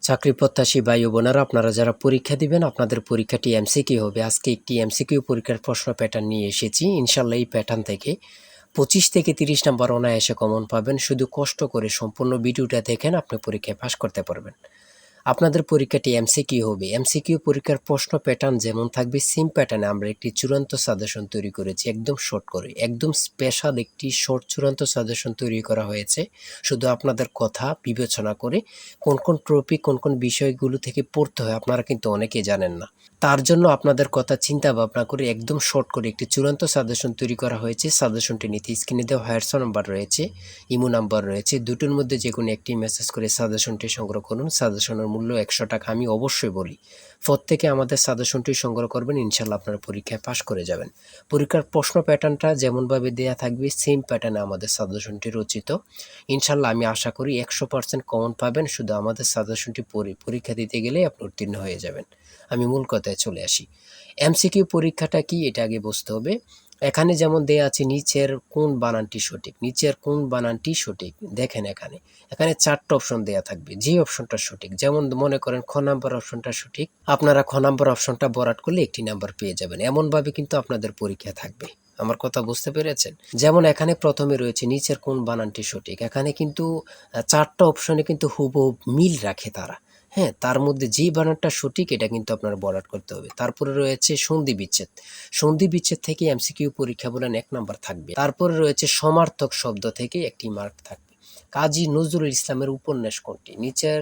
চাকরি প্রত্যাশী ভাই ও বোনেরা, আপনারা যারা পরীক্ষা দিবেন আপনাদের পরীক্ষাটি এমসিকিউ হবে। আজকে একটি এমসিকিউ পরীক্ষার প্রশ্ন প্যাটার্ন নিয়ে এসেছি। ইনশাল্লাহ এই প্যাটার্ন থেকে 25 থেকে 30 নাম্বার অনায়াসে কমন পাবেন। শুধু কষ্ট করে সম্পূর্ণ ভিডিওটা দেখেন, আপনি পরীক্ষায় পাস করতে পারবেন। আপনাদের পরীক্ষাটি এমসিকিউ হবে। এমসিকিউ পরীক্ষার প্রশ্ন প্যাটার্ন যেমন থাকবে সেম প্যাটার্নে আমরা একটি চূড়ান্ত সাজেশন তৈরি করেছি, একদম শর্ট করে, একদম স্পেশাল একটি শর্ট চূড়ান্ত সাজেশন তৈরি করা হয়েছে। শুধু আপনাদের কথা বিবেচনা করে কোন কোন টপিক কোন কোন বিষয়গুলো থেকে পড়তে হয় আপনারা কিন্তু অনেকেই জানেন না। তার জন্য আপনাদের কথা চিন্তা ভাবনা করে একদম শর্ট করে একটি চূড়ান্ত সাজেশন তৈরি করা হয়েছে। সাজেশনটি নিতে স্ক্রিনে দেওয়া হোয়াটসঅ্যাপ নাম্বার রয়েছে, ইমো নাম্বার রয়েছে, দুটোর মধ্যে যে কোনো একটি মেসেজ করে সাজেশনটি সংগ্রহ করুন। সাজেশনের মূল্য 100 টাকা। আমি অবশ্যই বলি প্রত্যেকে আমাদের সাজেশনটি সংগ্রহ করবেন, ইনশাল্লাহ আপনারা পরীক্ষায় পাশ করে যাবেন। পরীক্ষার প্রশ্ন প্যাটার্নটা যেমনভাবে দেয়া থাকবে সেম প্যাটার্নে আমাদের সাজেশনটি রচিত। ইনশাল্লাহ আমি আশা করি 100% কমন পাবেন। শুধু আমাদের সাজেশনটি পরীক্ষা দিতে গেলেই আপনি উত্তীর্ণ হয়ে যাবেন। আমি মূল কথায় চলে আসি। এমসিকিউ পরীক্ষাটা কি এটা আগে বুঝতে হবে। এখানে যেমন দেয়া আছে নিচের কোন বানানটি সঠিক, নিচের কোন বানানটি সঠিক। দেখেন এখানে এখানে 4টা অপশন দেয়া থাকবে, যে অপশনটা সঠিক। যেমন মনে করেন খ নাম্বার অপশনটা সঠিক, আপনারা খ নাম্বার অপশনটা বরাট করলে একটি নাম্বার পেয়ে যাবেন। এমনভাবে কিন্তু আপনাদের পরীক্ষা থাকবে। আমার কথা বুঝতে পেরেছেন? যেমন এখানে প্রথমে রয়েছে নিচের কোন বানানটি সঠিক। এখানে কিন্তু 4টা অপশনে কিন্তু হুবহু মিল রাখে তারা। হ্যাঁ, তার মধ্যে যে বানানটা সঠিক এটা কিন্তু আপনার বরাট করতে হবে। তারপরে রয়েছে সন্ধি বিচ্ছেদ। সন্ধি বিচ্ছেদ থেকে এমসিকিউ পরীক্ষা বলেন 1 নাম্বার থাকবে। তারপরে রয়েছে সমার্থক শব্দ থেকে একটি মার্ক থাকবে। কাজী নজরুল ইসলামের উপন্যাস কোনটি? নিচের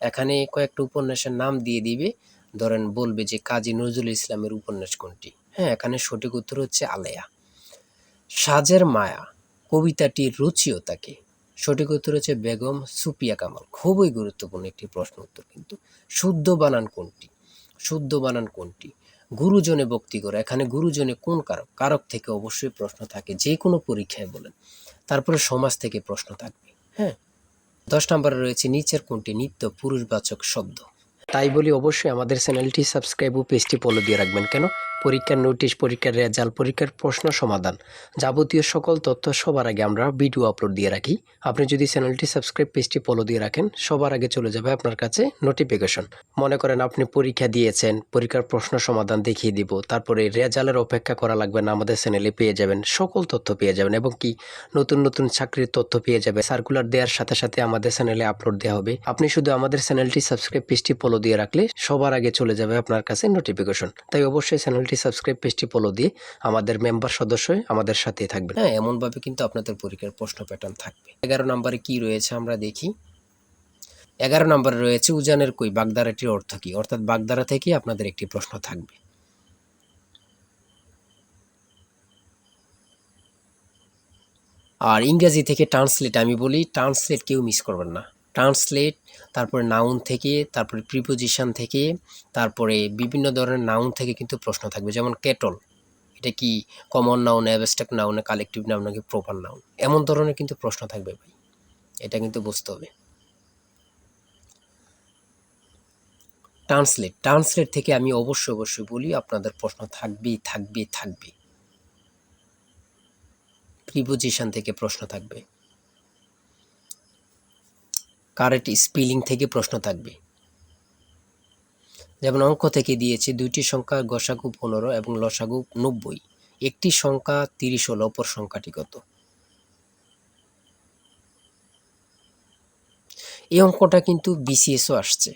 এখানে কয়েকটা উপন্যাসের নাম দিয়ে দিবে। ধরেন বলবে যে কাজী নজরুল ইসলামের উপন্যাস কোনটি? হ্যাঁ, এখানে সঠিক উত্তর হচ্ছে আলেয়া। সাজের মায়া কবিতাটির রচিয়তা কে? সঠিক উত্তর হচ্ছে বেগম সুফিয়া কামাল। খুবই গুরুত্বপূর্ণ একটি প্রশ্ন উত্তর কিন্তু। শুদ্ধ বানান কোনটি? শুদ্ধ বানান কোনটি? গুরুজনে ভক্তি করে, এখানে গুরুজনে কোন কারক? কারক থেকে অবশ্যই প্রশ্ন থাকে, যে কোনো পরীক্ষায় বলেন। তারপরে সমাজ থেকে প্রশ্ন থাকবে। হ্যাঁ, 10 নম্বরে রয়েছে নিচের কোনটি নিত্য পুরুষবাচক শব্দ? তাই বলি অবশ্যই আমাদের চ্যানেলটি সাবস্ক্রাইব ও পেজটি ফলো দিয়ে রাখবেন। কেন? পরীক্ষার নোটিশ, পরীক্ষার রেজাল্ট, পরীক্ষার প্রশ্ন সমাধান, যাবতীয় সকল তথ্য সবার আগে আমরা ভিডিও আপলোড দিয়ে রাখি। আপনি যদি চ্যানেলটি সাবস্ক্রাইব, পেজটি ফলো দিয়ে রাখেন, সবার আগে চলে যাবে আপনার কাছে নোটিফিকেশন। মনে করেন আপনি পরীক্ষা দিয়েছেন, পরীক্ষার প্রশ্ন সমাধান দেখিয়ে দিব, তারপরে রেজাল্টের অপেক্ষা করা লাগবে না, আমাদের চ্যানেলে পেয়ে যাবেন, সকল তথ্য পেয়ে যাবেন। এবং কি নতুন নতুন চাকরির তথ্য পেয়ে যাবে। সার্কুলার দেওয়ার সাথে সাথে আমাদের চ্যানেলে আপলোড দেওয়া হবে। আপনি শুধু আমাদের চ্যানেলটি সাবস্ক্রাইব, পেজটি ফলো দিয়ে রাখলে সবার আগে চলে যাবে আপনার কাছে নোটিফিকেশন। তাই অবশ্যই চ্যানেলটি সাবস্ক্রাইব, পেজটি ফলো দিয়ে আমাদের মেম্বার সদস্য হয়ে আমাদের সাথেই থাকবেন। হ্যাঁ, এমনভাবে কিন্তু আপনাদের পরীক্ষার প্রশ্ন প্যাটার্ন থাকবে। 11 নম্বরে কি রয়েছে আমরা দেখি। 11 নম্বরে রয়েছে উজানের কই বাগধারাটির অর্থ কি? অর্থাৎ বাগধারা থেকে আপনাদের একটি প্রশ্ন থাকবে। আর ইংরেজি থেকে ট্রান্সলেট, আমি বলি ট্রান্সলেট কেউ মিস করবেন না। ট্রান্সলেট, তারপরে নাউন থেকে, তারপরে প্রিপোজিশন থেকে, তারপরে বিভিন্ন ধরনের নাউন থেকে কিন্তু প্রশ্ন থাকবে। যেমন কেটল, এটা কি common noun, abstract noun, collective noun নাকি প্রপার নাউন? এমন ধরনের কিন্তু প্রশ্ন থাকবে ভাই, এটা কিন্তু বুঝতে হবে। ট্রান্সলেট, ট্রান্সলেট থেকে আমি অবশ্যই বলি আপনাদের প্রশ্ন থাকবে। প্রিপোজিশন থেকে প্রশ্ন থাকবে, কারেক্ট স্পেলিং থেকে প্রশ্ন থাকবে। যেমন অঙ্ক থেকে দিয়েছে দুইটি সংখ্যা গসাগু 15 এবং লসাগু 90, একটি সংখ্যা 30 হলে অপর সংখ্যাটি কত? এই অঙ্কটা কিন্তু বিসিএসও আসছে।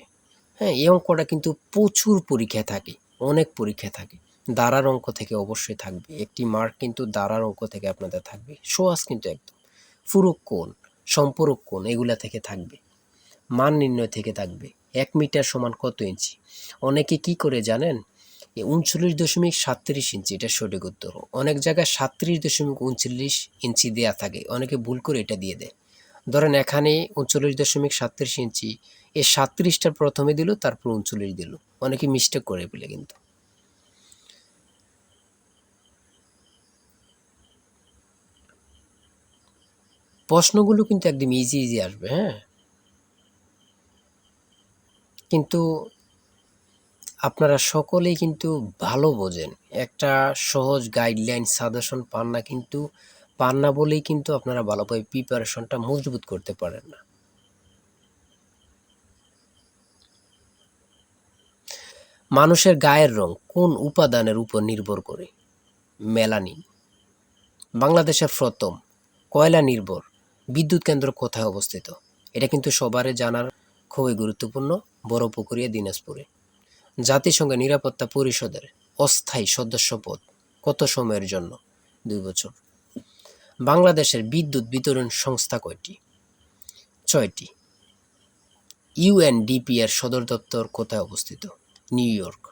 হ্যাঁ, এই অঙ্কটা কিন্তু প্রচুর পরীক্ষায় থাকে, অনেক পরীক্ষায় থাকে। দাঁড়ার অঙ্ক থেকে অবশ্যই থাকবে, একটি মার্ক কিন্তু দাঁড়ার অঙ্ক থেকে আপনাদের থাকবে। সহজ কিন্তু একদম। ফুরক কোণ, সম্পূরক কোণ এগুলা থেকে থাকবে। মান নির্ণয় থেকে থাকবে। 1 মিটার সমান কত ইঞ্চি? অনেকে কি করে জানেন? 39.37 ইঞ্চি, এটা সঠিক উত্তর। অনেক জায়গায় 37.39 ইঞ্চি দেয়া থাকে, অনেকে ভুল করে এটা দিয়ে দেয়। ধরেন এখানে 39.37 ইঞ্চি, এই 37টা প্রথমে দিল, তারপর 39 দিল। অনেকে মিস্টেক করে বলে কিন্তু। প্রশ্নগুলো কিন্তু একদম ইজি আসবে। হ্যাঁ, কিন্তু আপনারা সকলেই কিন্তু ভালো বোঝেন। একটা সহজ গাইডলাইন সাজেশন পান না বলেই কিন্তু আপনারা ভালোভাবে প্রিপারেশনটা মজবুত করতে পারেন না। মানুষের গায়ের রং কোন উপাদানের উপর নির্ভর করে? মেলানিন। বাংলাদেশের প্রথম কয়লা নির্ভর বিদ্যুৎ কেন্দ্র কোথায় অবস্থিত? এটা কিন্তু সবারই জানার খুবই গুরুত্বপূর্ণ, বড়পুকুরিয়া, দিনাজপুরে। জাতিসংঘ নিরাপত্তা পরিষদের অস্থায়ী সদস্যপদ কত সময়ের জন্য? 2 বছর। বাংলাদেশের বিদ্যুৎ বিতরণ সংস্থা কয়টি? 6টি। ইউএনডিপি এর সদর দপ্তর কোথায় অবস্থিত? New York.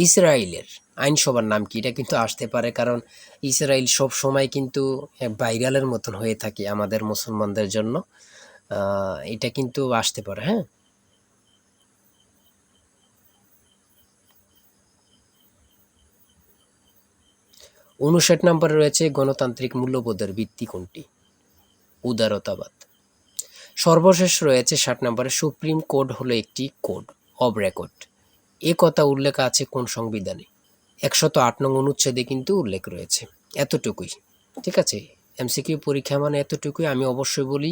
ইসরায়েলের আইনসভার নাম কি? এটা কিন্তু আসতে পারে, কারণ ইসরায়েল সব সময় কিন্তু ভাইরালের মতন হয়ে থাকে আমাদের মুসলমানদের জন্য। এটা কিন্তু আসতে পারে, হ্যাঁ। 59 নম্বরে রয়েছে গণতান্ত্রিক মূল্যবোধের ভিত্তি কোনটি? উদারতাবাদ। সর্বশেষ রয়েছে 60 নম্বরে সুপ্রিম কোড হলো একটি কোড অব রেকর্ড। এ কথা উল্লেখ আছে কোন সংবিধানে? 108 নং অনুচ্ছেদে কিন্তু উল্লেখ রয়েছে। এতটুকুই, ঠিক আছে। এমসিকিউ পরীক্ষা মানে এতটুকুই। আমি অবশ্যই বলি,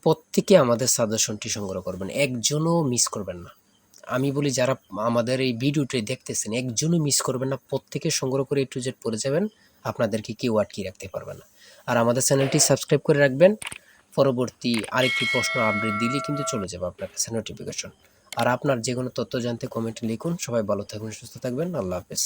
প্রত্যেকে আমাদের সাজেশনটি সংগ্রহ করবেন, একজনও মিস করবেন না। আমি বলি যারা আমাদের এই ভিডিওটি দেখতেছেন, একজনও মিস করবেন না, প্রত্যেকে সংগ্রহ করে A to Z পড়ে যাবেন, আপনাদেরকে কেউ আটকে রাখতে পারবে না। আর আমাদের চ্যানেলটি সাবস্ক্রাইব করে রাখবেন, পরবর্তী আরেকটি প্রশ্ন আপডেট দিলেই কিন্তু চলে যাবে আপনার কাছে নোটিফিকেশন। আর আপনার যে কোনো তথ্য জানতে কমেন্টে লিখুন। সবাই ভালো থাকবেন, সুস্থ থাকবেন, আল্লাহ হাফেজ।